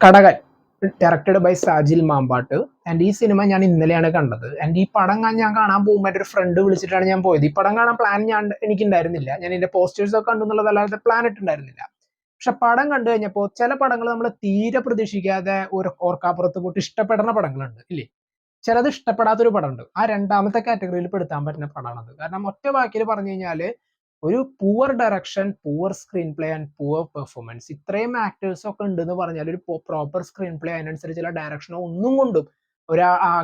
Kadakan directed by Sajil Mampad. And ഈ സിനിമ ഞാൻ ഇന്നലെയാണ് കണ്ടത്. ആൻഡ് ഈ പടം ഞാൻ കാണാൻ പോകുമ്പോൾ എൻ്റെ ഒരു ഫ്രണ്ട് വിളിച്ചിട്ടാണ് ഞാൻ പോയത്. ഈ പടം കാണാൻ പ്ലാൻ എനിക്കുണ്ടായിരുന്നില്ല. ഞാൻ ഇതിന്റെ പോസ്റ്റേഴ്സ് ഒക്കെ കണ്ടു എന്നുള്ളതല്ലാതെ പ്ലാൻ ഇട്ടുണ്ടായിരുന്നില്ല. പക്ഷെ പടം കണ്ടു കഴിഞ്ഞപ്പോൾ ചില പടങ്ങൾ നമ്മൾ തീരെ പ്രതീക്ഷിക്കാതെ ഒരു ഓർക്കാപ്പുറത്ത് പോയിട്ട് ഇഷ്ടപ്പെടുന്ന പടങ്ങളുണ്ട് ഇല്ലേ? ചിലത് ഇഷ്ടപ്പെടാത്തൊരു പടമുണ്ട്. ആ രണ്ടാമത്തെ കാറ്റഗറിയിൽ പെടുത്താൻ പറ്റുന്ന പടമാണത്. കാരണം ഒറ്റ വാക്കിൽ പറഞ്ഞു കഴിഞ്ഞാൽ ഒരു poor direction, poor screen play and poor performance. ഇത്രയും ആക്ടേഴ്സ് ഒക്കെ ഉണ്ടെന്ന് പറഞ്ഞാൽ ഒരു പ്രോപ്പർ സ്ക്രീൻ പ്ലേ, അതിനനുസരിച്ചുള്ള ഡയറക്ഷനോ ഒന്നും കൊണ്ടും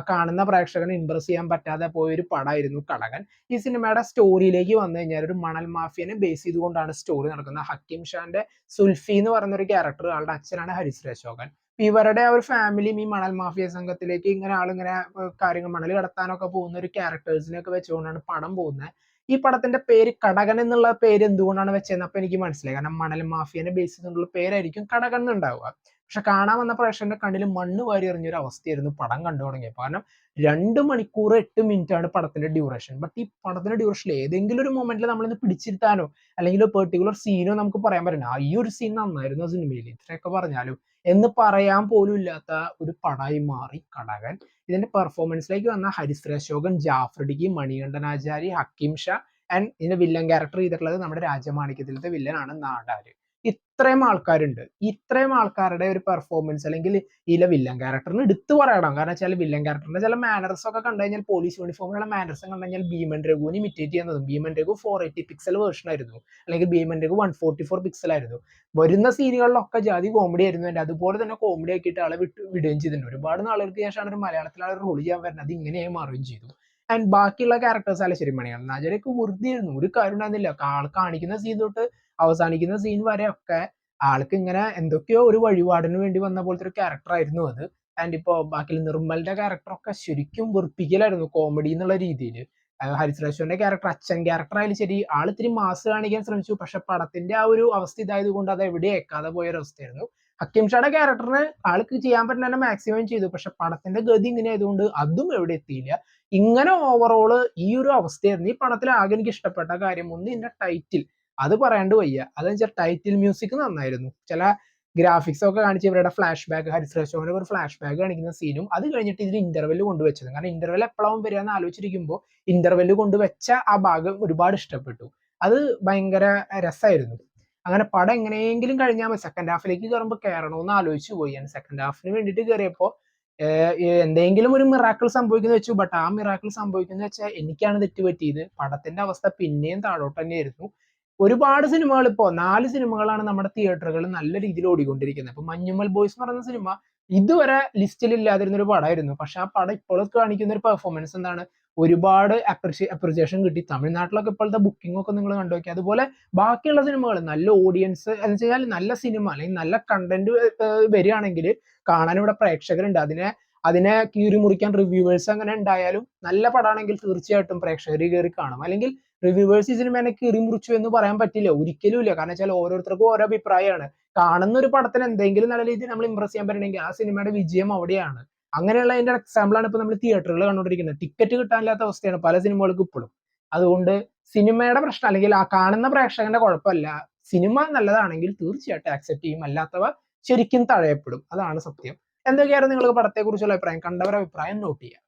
കാണുന്ന പ്രേക്ഷകനെ ഇംപ്രസ് ചെയ്യാൻ പറ്റാതെ പോയൊരു പടമായിരുന്നു കടകൻ. ഈ സിനിമയുടെ സ്റ്റോറിയിലേക്ക് വന്നു കഴിഞ്ഞാൽ ഒരു മണൽ മാഫിയനെ ബേസ് ചെയ്തുകൊണ്ടാണ് സ്റ്റോറി നടക്കുന്നത്. ഹക്കീം ഷാന്റെ സുൽഫി എന്ന് പറയുന്ന ഒരു ക്യാരക്ടർ, ആളുടെ അച്ഛനാണ് ഹരിശ്രീ അശോകൻ. ഇവരുടെ ആ ഒരു ഫാമിലിയും ഈ മണൽ മാഫിയ സംഘത്തിലേക്ക് ഇങ്ങനെ ആളിങ്ങനെ കാര്യങ്ങൾ മണൽ കടത്താനൊക്കെ പോകുന്ന ഒരു ക്യാരക്ടേഴ്സിനെയൊക്കെ വെച്ചുകൊണ്ടാണ് പടം പോകുന്നത്. ഈ പടത്തിന്റെ പേര് കടകൻ എന്നുള്ള പേര് എന്തുകൊണ്ടാണ് വെച്ചതെന്ന് അപ്പൊ എനിക്ക് മനസ്സിലായി. കാരണം മണൽ മാഫിയനെ ബേസ് ചെയ്തുള്ള പേരായിരിക്കും കടകൻ എന്നുണ്ടാവുക. പക്ഷെ കാണാൻ വന്ന പ്രേക്ഷകന്റെ കണ്ണിൽ മണ്ണ് വാരി എറിഞ്ഞൊരു അവസ്ഥയായിരുന്നു പടം കണ്ടു തുടങ്ങിയപ്പോൾ. കാരണം 2 മണിക്കൂർ 8 മിനിറ്റ് ആണ് പടത്തിന്റെ ഡ്യൂറേഷൻ. ബട്ട് ഈ പടത്തിന്റെ ഡ്യൂറേഷനിൽ ഏതെങ്കിലും ഒരു മൊമെന്റിൽ നമ്മളിന്ന് പിടിച്ചിരുത്താനോ അല്ലെങ്കിൽ ഒരു പെർട്ടിക്കുലർ സീനോ നമുക്ക് പറയാൻ പറ്റില്ല ഈ ഒരു സീൻ നന്നായിരുന്നു ആ സിനിമയിൽ, ഇത്രയൊക്കെ പറഞ്ഞാലും എന്ന് പറയാൻ പോലും ഇല്ലാത്ത ഒരു പടമായി മാറി കടകൻ. ഇതിന്റെ പെർഫോമൻസിലേക്ക് വന്ന ഹരിശ്രീ അശോകൻ, ജാഫ്രിഡിക്ക്, മണികണ്ഠനാചാരി, ഹക്കീം ഷാ ആൻഡ് ഇതിന്റെ വില്ലൻ ക്യാരക്ടർ ചെയ്തിട്ടുള്ളത് നമ്മുടെ രാജമാണിക്യത്തിലത്തെ വില്ലനാണ് നാടാര്. ഇത്രയും ആൾക്കാരുണ്ട്. ഇത്രയും ആൾക്കാരുടെ ഒരു പെർഫോമൻസ് അല്ലെങ്കിൽ ഇതിലെ വില്ലൻ ക്യാരക്ടറിന് എടുത്തു പറയണം. കാരണം വെച്ചാൽ വില്ലൻ ക്യാരക്ടറിന്റെ ചില മാനേഴ്സ് ഒക്കെ കണ്ടു കഴിഞ്ഞാൽ, പോലീസ് യൂണിഫോമിലുള്ള മാനേഴ്സ് കണ്ടു കഴിഞ്ഞാൽ ഭീമൻ രഘുവിനെ ഇമിറ്റേറ്റ് ചെയ്യുന്നതും. ഭീമൻ രഘു 480 പിക്സൽ വേർഷൻ ആയിരുന്നു, അല്ലെങ്കിൽ ഭീമൻ രഘു 144 പിക്സൽ ആയിരുന്നു. വരുന്ന സീനുകളിലൊക്കെ ജാതി കോമഡി ആയിരുന്നു. അതുപോലെ തന്നെ കോമഡി ആക്കിയിട്ട് ആളെ വിടുകയും ചെയ്തിട്ടുണ്ട്. ഒരുപാട് നാളുകൾക്ക് ശേഷമാണ് ഒരു മലയാളത്തിൽ ആൾ റോൾ ചെയ്യാൻ വരുന്നത്. അത് ഇങ്ങനെയായി മാറുകയും ചെയ്തു. ആൻഡ് ബാക്കിയുള്ള ക്യാരക്ടേഴ്സ് അല്ല ശരി, മണികണ്ഠനാചാര്യൊക്കെ വെറുതെയായിരുന്നു, ഒരു കാര്യം ഉണ്ടായിരുന്നില്ല. ആൾ കാണിക്കുന്ന സീൻ തൊട്ട് അവസാനിക്കുന്ന സീൻ വരെ ഒക്കെ ആൾക്ക് ഇങ്ങനെ എന്തൊക്കെയോ ഒരു വഴിപാടിന് വേണ്ടി വന്ന പോലത്തെ ഒരു ക്യാരക്ടർ ആയിരുന്നു അത്. ആൻഡ് ഇപ്പോ ബാക്കി നിർമ്മലിന്റെ ക്യാരക്ടറൊക്കെ ശരിക്കും വെറുപ്പിക്കലായിരുന്നു കോമഡി എന്നുള്ള രീതിയിൽ. ഹരിശ്രീ അശോകന്റെ ക്യാരക്ടർ, അച്ഛൻ ക്യാരക്ടർ ആയാലും ശരി, ആൾ ഇത്തിരി മാസ് കാണിക്കാൻ ശ്രമിച്ചു. പക്ഷെ പടത്തിന്റെ ആ ഒരു അവസ്ഥ ഇതായത് കൊണ്ട് അത് എവിടെ ഏക്കാതെ പോയ ഒരു അവസ്ഥയായിരുന്നു. ഹക്കീം ഷായുടെ ക്യാരക്ടറിന് ആൾക്ക് ചെയ്യാൻ പറ്റുന്ന മാക്സിമം ചെയ്തു. പക്ഷെ പടത്തിന്റെ ഗതി ഇങ്ങനെ ആയതുകൊണ്ട് അതും എവിടെ എത്തിയില്ല. ഇങ്ങനെ ഓവറോള് ഈ ഒരു അവസ്ഥയായിരുന്നു. ഈ പടത്തിൽ ആകെ എനിക്ക് ഇഷ്ടപ്പെട്ട കാര്യം ഒന്ന്, ഇതിന്റെ ടൈറ്റിൽ, അത് പറയാണ്ട് വയ്യ. അതെന്ന് വെച്ചാൽ ടൈറ്റിൽ മ്യൂസിക് നന്നായിരുന്നു. ചില ഗ്രാഫിക്സ് ഒക്കെ കാണിച്ച് ഇവരുടെ ഫ്ലാഷ് ബാക്ക്, ഹരിശ്രീ അശോകന്റെ ഒരു ഫ്ലാഷ് ബാക്ക് കാണിക്കുന്ന സീനും അത് കഴിഞ്ഞിട്ട് ഇതിൽ ഇന്റർവെല് കൊണ്ടുവച്ചത്. കാരണം ഇന്റർവെൽ എപ്പോഴാവും വരിക എന്ന് ആലോചിച്ചിരിക്കുമ്പോൾ ഇന്റർവെല് കൊണ്ടുവച്ച ആ ഭാഗം ഒരുപാട് ഇഷ്ടപ്പെട്ടു. അത് ഭയങ്കര രസമായിരുന്നു. അങ്ങനെ പടം എങ്ങനെയെങ്കിലും കഴിഞ്ഞാൽ സെക്കൻഡ് ഹാഫിലേക്ക് കയറുമ്പോൾ കയറണമെന്ന് ആലോചിച്ചു പോയി. ഞാൻ സെക്കൻഡ് ഹാഫിന് വേണ്ടിയിട്ട് കയറിയപ്പോൾ എന്തെങ്കിലും ഒരു മിറാക്കിൾ സംഭവിക്കുന്ന വെച്ചു. ബട്ട് ആ മിറാക്കിൾ സംഭവിക്കുന്ന വെച്ചാൽ എനിക്കാണ് തെറ്റ് പറ്റിയത്. പടത്തിന്റെ അവസ്ഥ പിന്നെയും താഴോട്ട് തന്നെയായിരുന്നു. ഒരുപാട് സിനിമകൾ, ഇപ്പോ 4 സിനിമകളാണ് നമ്മുടെ തിയേറ്ററുകളിൽ നല്ല രീതിയിൽ ഓടിക്കൊണ്ടിരിക്കുന്നത്. ഇപ്പൊ മഞ്ഞുമ്മൽ ബോയ്സ് എന്ന് പറയുന്ന സിനിമ ഇതുവരെ ലിസ്റ്റിൽ ഇല്ലാതിരുന്ന ഒരു പടമായിരുന്നു. പക്ഷെ ആ പടം ഇപ്പോൾ കാണിക്കുന്ന ഒരു പെർഫോമൻസ് എന്താണ്, ഒരുപാട് അപ്രിസിയേഷൻ കിട്ടി. തമിഴ്നാട്ടിലൊക്കെ ഇപ്പോഴത്തെ ബുക്കിംഗ് ഒക്കെ നിങ്ങൾ കണ്ടു നോക്കി. അതുപോലെ ബാക്കിയുള്ള സിനിമകൾ നല്ല ഓഡിയൻസ് എന്ന് വെച്ച് കഴിഞ്ഞാൽ നല്ല സിനിമ അല്ലെങ്കിൽ നല്ല കണ്ടന്റ് വരികയാണെങ്കിൽ കാണാൻ ഇവിടെ പ്രേക്ഷകരുണ്ട്. അതിനെ കീറി മുറിക്കാൻ റിവ്യൂവേഴ്സ് അങ്ങനെ ഉണ്ടായാലും നല്ല പടമാണെങ്കിൽ തീർച്ചയായിട്ടും പ്രേക്ഷകർ കയറി കാണും. അല്ലെങ്കിൽ റിവ്യൂവേഴ്സ് ഈ സിനിമേനെ കീറി മുറിച്ചു എന്ന് പറയാൻ പറ്റില്ല, ഒരിക്കലും ഇല്ല. കാരണം വെച്ചാൽ ഓരോരുത്തർക്കും ഓരോ അഭിപ്രായമാണ്. കാണുന്ന ഒരു പടത്തിന് എന്തെങ്കിലും നല്ല രീതിയിൽ നമ്മൾ ഇംപ്രസ് ചെയ്യാൻ പറ്റണമെങ്കിൽ ആ സിനിമയുടെ വിജയം അവിടെയാണ്. അങ്ങനെയുള്ള അതിന്റെ എക്സാമ്പിൾ ആണ് ഇപ്പൊ നമ്മൾ തിയേറ്ററുകൾ കണ്ടുകൊണ്ടിരിക്കുന്നത്. ടിക്കറ്റ് കിട്ടാനില്ലാത്ത അവസ്ഥയാണ് പല സിനിമകൾക്കും ഇപ്പോഴും. അതുകൊണ്ട് സിനിമയുടെ പ്രശ്നം അല്ലെങ്കിൽ ആ കാണുന്ന പ്രേക്ഷകന്റെ കുഴപ്പമല്ല. സിനിമ നല്ലതാണെങ്കിൽ തീർച്ചയായിട്ടും ആക്സെപ്റ്റ് ചെയ്യും, അല്ലാത്തവ ശരിക്കും തഴയപ്പെടും. അതാണ് സത്യം. എന്തൊക്കെയായിരുന്നു നിങ്ങൾക്ക് പടത്തെ കുറിച്ചുള്ള അഭിപ്രായം? കണ്ടവരുടെ അഭിപ്രായം നോട്ട് ചെയ്യാം.